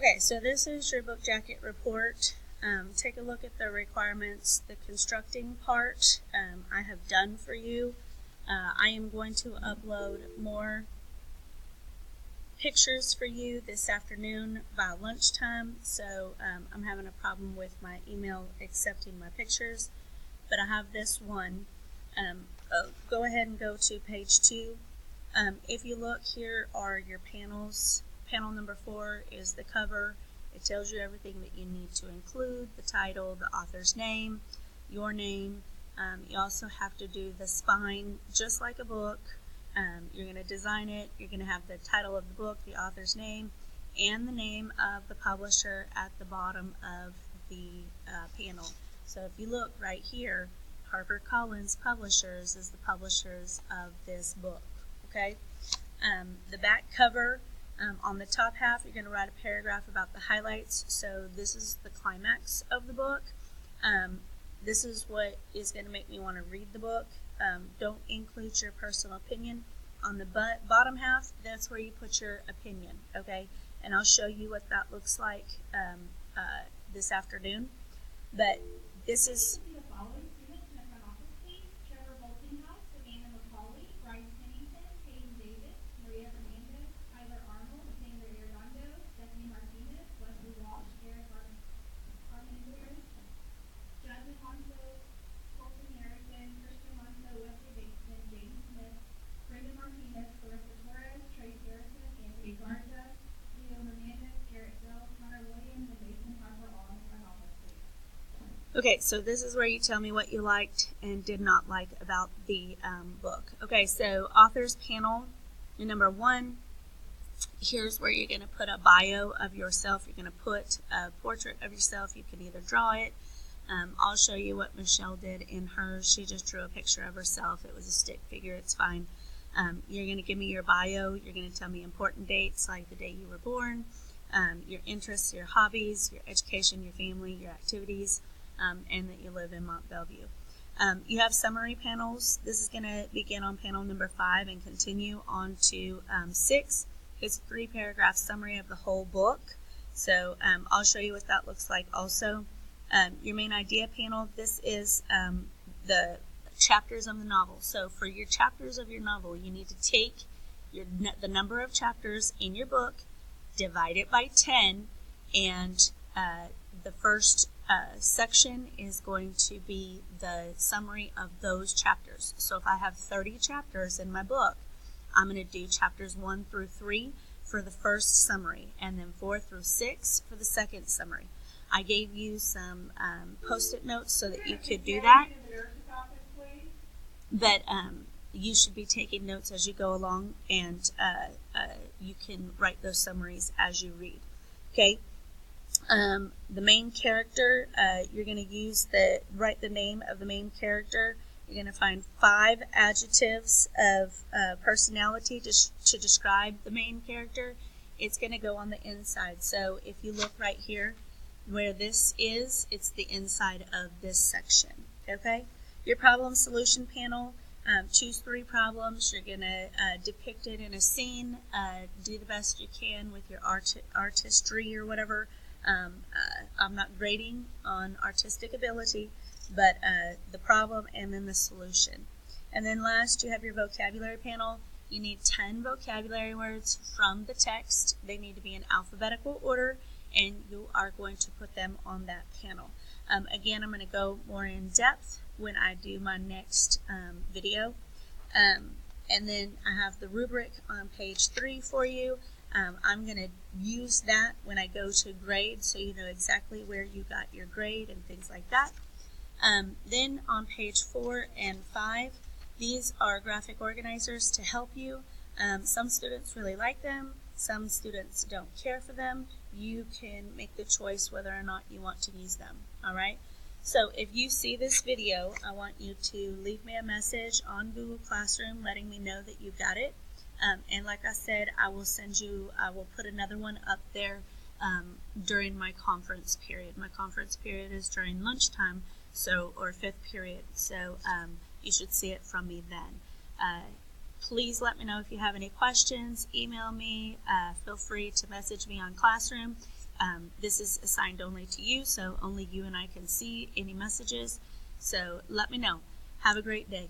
Okay, so this is your book jacket report. Take a look at the requirements. The constructing part I have done for you. I am going to upload more pictures for you this afternoon by lunchtime, so I'm having a problem with my email accepting my pictures, but I have this one. Go ahead and go to page 2. If you look, here are your panels. Panel number 4 is the cover. It tells you everything that you need to include: the title, the author's name, your name. You also have to do the spine just like a book. You're going to design it. You're going to have the title of the book, the author's name, and the name of the publisher at the bottom of the panel. So if you look right here, HarperCollins Publishers is the publishers of this book. Okay. The back cover, on the top half, you're going to write a paragraph about the highlights. So this is the climax of the book. This is what is going to make me want to read the book. Don't include your personal opinion. On the bottom half, that's where you put your opinion, okay? And I'll show you what that looks like this afternoon. But this is... Okay, so this is where you tell me what you liked and did not like about the book. Okay, so author's panel, number 1, here's where you're going to put a bio of yourself. You're going to put a portrait of yourself. You can either draw it. I'll show you what Michelle did in hers. She just drew a picture of herself. It was a stick figure. It's fine. You're going to give me your bio. You're going to tell me important dates, like the day you were born, your interests, your hobbies, your education, your family, your activities, and that you live in Mont Belvieu. You have summary panels. This is going to begin on panel number 5 and continue on to 6. It's a 3-paragraph summary of the whole book. So I'll show you what that looks like also. Your main idea panel, this is the chapters of the novel. So for your chapters of your novel, you need to take the number of chapters in your book, divide it by 10, and the first section is going to be the summary of those chapters. So if I have 30 chapters in my book, I'm going to do chapters 1 through 3 for the first summary, and then 4 through 6 for the second summary. I gave you some post-it notes so that you could do that, but you should be taking notes as you go along, and you can write those summaries as you read. Okay. The main character, you're going to write the name of the main character. You're going to find 5 adjectives of personality to describe the main character. It's going to go on the inside. So if you look right here where this is, it's the inside of this section. Okay? Your problem solution panel, choose 3 problems. You're going to depict it in a scene. Do the best you can with your artistry or whatever. I'm not grading on artistic ability, but the problem and then the solution. And then last, you have your vocabulary panel. You need 10 vocabulary words from the text. They need to be in alphabetical order, and you are going to put them on that panel. Again, I'm going to go more in depth when I do my next video. And then I have the rubric on page 3 for you. I'm going to use that when I go to grade, so you know exactly where you got your grade and things like that. Then on page 4 and 5, these are graphic organizers to help you. Some students really like them. Some students don't care for them. You can make the choice whether or not you want to use them. All right? So if you see this video, I want you to leave me a message on Google Classroom letting me know that you got it. And like I said, I will put another one up there during my conference period. My conference period is during lunchtime, or 5th period, so you should see it from me then. Please let me know if you have any questions. Email me. Feel free to message me on Classroom. This is assigned only to you, so only you and I can see any messages. So let me know. Have a great day.